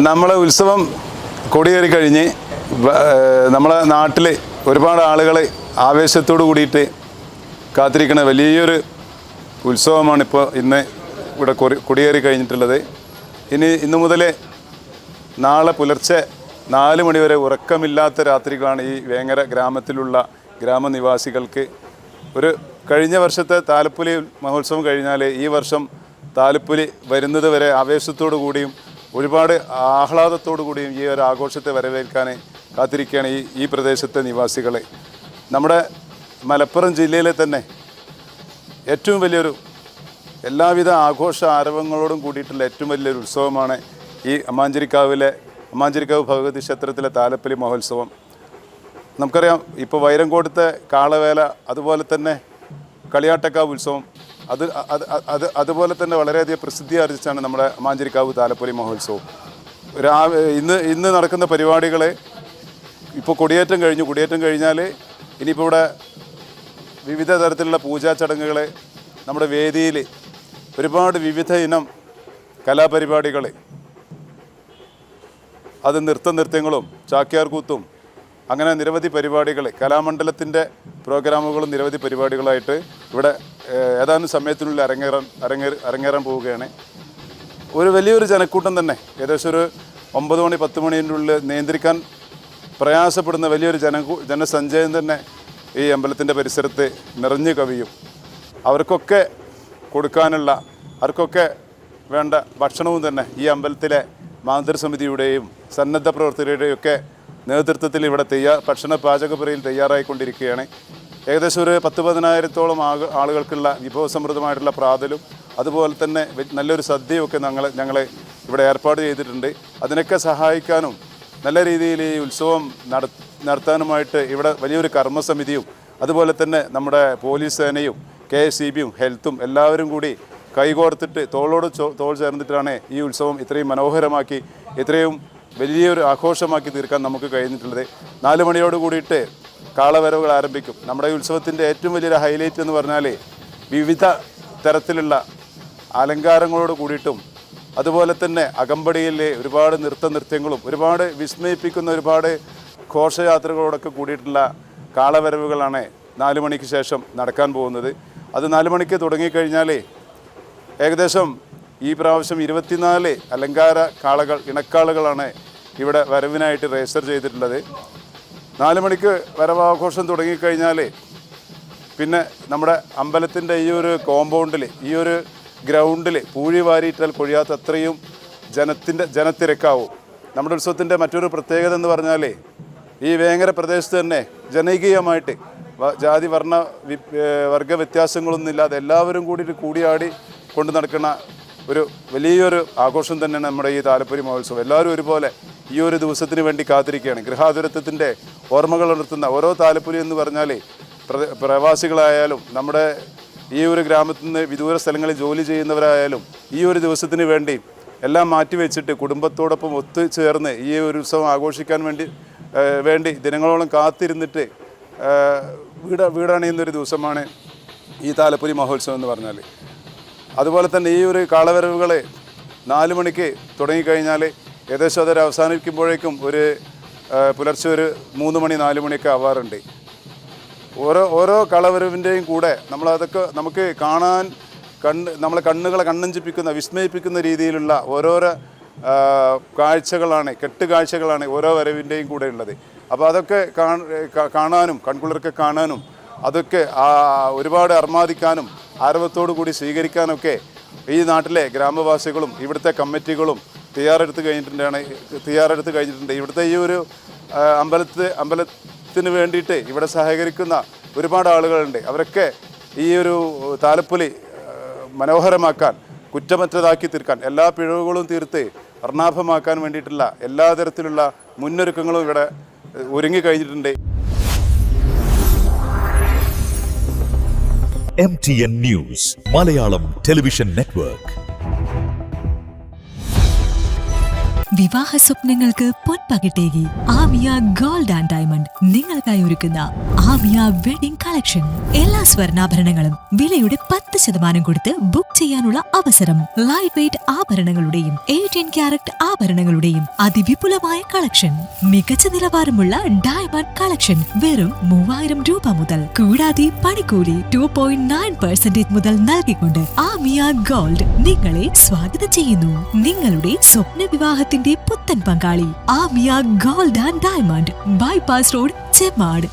നമ്മളെ ഉത്സവം കൊടിയേറി കഴിഞ്ഞ് നമ്മളെ നാട്ടിൽ ഒരുപാട് ആളുകൾ ആവേശത്തോടു കൂടിയിട്ട് കാത്തിരിക്കുന്ന വലിയൊരു ഉത്സവമാണിപ്പോൾ ഇന്ന് ഇവിടെ കൊടിയേറി കഴിഞ്ഞിട്ടുള്ളത്. ഇന്നു മുതൽ നാളെ പുലർച്ചെ 4 മണി വരെ ഉറക്കമില്ലാത്ത രാത്രികളാണ് ഈ വേങ്ങര ഗ്രാമത്തിലുള്ള ഗ്രാമനിവാസികൾക്ക്. കഴിഞ്ഞ വർഷത്തെ താലപ്പൊലി മഹോത്സവം കഴിഞ്ഞാൽ ഈ വർഷം താലപ്പൊലി വരുന്നത് വരെ ആവേശത്തോടു കൂടിയും ഒരുപാട് ആഹ്ലാദത്തോടു കൂടിയും ഈ ഒരു ആഘോഷത്തെ വരവേൽക്കാൻ കാത്തിരിക്കുകയാണ് ഈ പ്രദേശത്തെ നിവാസികൾ. നമ്മുടെ മലപ്പുറം ജില്ലയിലെ തന്നെ ഏറ്റവും വലിയൊരു എല്ലാവിധ ആഘോഷ ആരവങ്ങളോടും കൂടിയിട്ടുള്ള ഏറ്റവും വലിയൊരു ഉത്സവമാണ് ഈ അമ്മാഞ്ചിരിക്കാവ് ഭഗവതി ക്ഷേത്രത്തിലെ താലപ്പൊലി മഹോത്സവം. നമുക്കറിയാം, ഇപ്പോൾ വൈരങ്കോടത്തെ കാളവേല, അതുപോലെ തന്നെ കളിയാട്ടക്കാവ് ഉത്സവം, അതുപോലെ തന്നെ വളരെയധികം പ്രസിദ്ധി ആർജിച്ചാണ് നമ്മുടെ അമ്മാഞ്ചിരിക്കാവ് താലപ്പൊലി മഹോത്സവം. ഇന്ന് നടക്കുന്ന പരിപാടികൾ ഇപ്പോൾ കൊടിയേറ്റം കഴിഞ്ഞാൽ ഇനിയിപ്പോൾ ഇവിടെ വിവിധ തരത്തിലുള്ള പൂജാ ചടങ്ങുകൾ, നമ്മുടെ വേദിയിൽ ഒരുപാട് വിവിധ ഇനം കലാപരിപാടികൾ, അത് നൃത്തങ്ങളും ചാക്യാർകൂത്തും, അങ്ങനെ നിരവധി പരിപാടികൾ, കലാമണ്ഡലത്തിൻ്റെ പ്രോഗ്രാമുകളും നിരവധി പരിപാടികളായിട്ട് ഇവിടെ ഏതാനും സമയത്തിനുള്ളിൽ അരങ്ങേറാൻ പോവുകയാണ്. വലിയൊരു ജനക്കൂട്ടം തന്നെ, ഏകദേശം ഒരു 9 മണി 10 മണിൻ്റെ ഉള്ളിൽ നിയന്ത്രിക്കാൻ പ്രയാസപ്പെടുന്ന വലിയൊരു ജനസഞ്ചയം തന്നെ ഈ അമ്പലത്തിൻ്റെ പരിസരത്ത് നിറഞ്ഞു കവിയും. അവർക്കൊക്കെ കൊടുക്കാനുള്ള, അവർക്കൊക്കെ വേണ്ട ഭക്ഷണവും തന്നെ ഈ അമ്പലത്തിലെ മാതൃസമിതിയുടെയും സന്നദ്ധ പ്രവർത്തകരുടെയും ഒക്കെ നേതൃത്വത്തിൽ ഇവിടെ ഭക്ഷണ പാചകപ്പുരയിൽ തയ്യാറായിക്കൊണ്ടിരിക്കുകയാണ്. ഏകദേശം ഒരു 10-15,000-ഓളം ആളുകൾക്കുള്ള വിഭവസമൃദ്ധമായിട്ടുള്ള പ്രാതലും അതുപോലെ തന്നെ നല്ലൊരു സദ്യയൊക്കെ ഞങ്ങൾ ഇവിടെ ഏർപ്പാട് ചെയ്തിട്ടുണ്ട്. അതിനൊക്കെ സഹായിക്കാനും നല്ല രീതിയിൽ ഈ ഉത്സവം നടത്താനുമായിട്ട് ഇവിടെ വലിയൊരു കർമ്മസമിതിയും അതുപോലെ തന്നെ നമ്മുടെ പോലീസ് സേനയും KSEBയും ഹെൽത്തും എല്ലാവരും കൂടി കൈകോർത്തിട്ട് തോളോട് തോൾ ചേർന്നിട്ടാണ് ഈ ഉത്സവം ഇത്രയും മനോഹരമാക്കി, ഇത്രയും വലിയൊരു ആഘോഷമാക്കി തീർക്കാൻ നമുക്ക് കഴിഞ്ഞിട്ടുള്ളത്. 4 മണിയോട് കൂടിയിട്ട് കാളവരവുകൾ ആരംഭിക്കും. നമ്മുടെ ഈ ഉത്സവത്തിൻ്റെ ഏറ്റവും വലിയൊരു ഹൈലൈറ്റ് എന്ന് പറഞ്ഞാൽ വിവിധ തരത്തിലുള്ള അലങ്കാരങ്ങളോട് കൂടിയിട്ടും അതുപോലെ തന്നെ അകമ്പടിയിൽ ഒരുപാട് നൃത്യങ്ങളും ഒരുപാട് വിസ്മയിപ്പിക്കുന്ന ഒരുപാട് ഘോഷയാത്രകളോടൊക്കെ കൂടിയിട്ടുള്ള കാളവരവുകളാണ് 4 മണിക്ക് ശേഷം നടക്കാൻ പോകുന്നത്. അത് 4 മണിക്ക് തുടങ്ങിക്കഴിഞ്ഞാൽ ഏകദേശം ഈ പ്രാവശ്യം 24 അലങ്കാര കാളകൾ, ഇണക്കാളുകളാണ് ഇവിടെ വരവിനായിട്ട് രജിസ്റ്റർ ചെയ്തിട്ടുള്ളത്. 4 മണിക്ക് വരവാഘോഷം തുടങ്ങിക്കഴിഞ്ഞാൽ പിന്നെ നമ്മുടെ അമ്പലത്തിൻ്റെ ഈ ഒരു കോമ്പൗണ്ടിൽ, ഈ ഒരു ഗ്രൗണ്ടിൽ പൂഴി വാരിയിട്ടാൽ കൊഴിയാത്ത അത്രയും ജനത്തിരക്കാവും. നമ്മുടെ ഉത്സവത്തിൻ്റെ മറ്റൊരു പ്രത്യേകത എന്ന് പറഞ്ഞാൽ ഈ വേങ്ങര പ്രദേശത്ത് തന്നെ ജനകീയമായിട്ട് ജാതി വർഗ വ്യത്യാസങ്ങളൊന്നുമില്ലാതെ എല്ലാവരും കൂടിയാടി കൊണ്ട് നടക്കുന്ന വലിയൊരു ആഘോഷം തന്നെയാണ് നമ്മുടെ ഈ താലപ്പൊലി മഹോത്സവം. എല്ലാവരും ഒരുപോലെ ഈ ഒരു ദിവസത്തിന് വേണ്ടി കാത്തിരിക്കുകയാണ്. ഗൃഹാതുരത്വത്തിൻ്റെ ഓർമ്മകൾ ഉണർത്തുന്ന ഓരോ താലപ്പൊലി എന്ന് പറഞ്ഞാൽ പ്രവാസികളായാലും നമ്മുടെ ഈ ഒരു ഗ്രാമത്തിൽ നിന്ന് വിദൂര സ്ഥലങ്ങളിൽ ജോലി ചെയ്യുന്നവരായാലും ഈ ഒരു ദിവസത്തിന് വേണ്ടി എല്ലാം മാറ്റിവെച്ചിട്ട് കുടുംബത്തോടൊപ്പം ഒത്തുചേർന്ന് ഈ ഒരു ഉത്സവം ആഘോഷിക്കാൻ വേണ്ടി ദിനങ്ങളോളം കാത്തിരുന്നിട്ട് വീടണിയുന്നൊരു ദിവസമാണ് ഈ താലപ്പൊലി മഹോത്സവം എന്ന് പറഞ്ഞാൽ. അതുപോലെ തന്നെ ഈ ഒരു കാളവരവുകൾ 4 മണിക്ക് തുടങ്ങിക്കഴിഞ്ഞാൽ ഏകദേശം അതൊരു അവസാനിക്കുമ്പോഴേക്കും പുലർച്ചെ ഒരു 3 മണി 4 മണിയൊക്കെ ആവാറുണ്ട്. ഓരോ കളവരവിൻ്റെയും കൂടെ നമുക്ക് കാണാൻ നമ്മളെ കണ്ണുകളെ കണ്ണഞ്ചിപ്പിക്കുന്ന, വിസ്മയിപ്പിക്കുന്ന രീതിയിലുള്ള ഓരോരോ കെട്ടുകാഴ്ചകളാണ് ഓരോ വരവിൻ്റെയും കൂടെ ഉള്ളത്. അപ്പോൾ അതൊക്കെ കാണാനും കൺകുളിർക്ക് കാണാനും അതൊക്കെ ഒരുപാട് അർമാദിക്കാനും ആരവത്തോടു കൂടി സ്വീകരിക്കാനൊക്കെ ഈ നാട്ടിലെ ഗ്രാമവാസികളും ഇവിടുത്തെ കമ്മിറ്റികളും തയ്യാറെടുത്ത് കഴിഞ്ഞിട്ടുണ്ട്. ഇവിടുത്തെ ഈ ഒരു അമ്പലത്തിന് വേണ്ടിയിട്ട് ഇവിടെ സഹകരിക്കുന്ന ഒരുപാട് ആളുകളുണ്ട്. അവരൊക്കെ ഈ ഒരു താലപ്പൊലി മനോഹരമാക്കാൻ, കുറ്റമറ്റതാക്കി തീർക്കാൻ, എല്ലാ പിഴവുകളും തീർത്ത് വർണ്ണാഭമാക്കാൻ വേണ്ടിയിട്ടുള്ള എല്ലാ തരത്തിലുള്ള മുന്നൊരുക്കങ്ങളും ഇവിടെ ഒരുങ്ങിക്കഴിഞ്ഞിട്ടുണ്ട്. MTN News Malayalam television network. വിവാഹ സ്വപ്നങ്ങൾക്ക് പൊൻപകിട്ടേകി ആമിയ ഗോൾഡ് ആൻഡ് ഡയമണ്ട് നിങ്ങൾക്കായി ഒരുക്കുന്ന ആമിയ വെഡിംഗ് കളക്ഷൻ. എല്ലാ സ്വർണ്ണാഭരണങ്ങളും വിലയുടെ 10% കൊടുത്ത് ബുക്ക് ചെയ്യാനുള്ള അവസരം. ലൈറ്റ് വെയ്റ്റ് ആഭരണങ്ങളുടെയും 18 ക്യാരറ്റ് ആഭരണങ്ങളുടെയും അതിവിപുലമായ കളക്ഷൻ. മികച്ച നിലവാരമുള്ള ഡയമണ്ട് കളക്ഷൻ വെറും 3000 രൂപ മുതൽ. കൂടാതെ പണിക്കൂലി 2.9% മുതൽ നൽകിക്കൊണ്ട് ആമിയ ഗോൾഡ് നിങ്ങളെ സ്വാഗതം ചെയ്യുന്നു. നിങ്ങളുടെ സ്വപ്ന വിവാഹത്തിന്റെ പുത്തൻ പങ്കാളി Amiya gold and diamond, bypass road, Chemmad.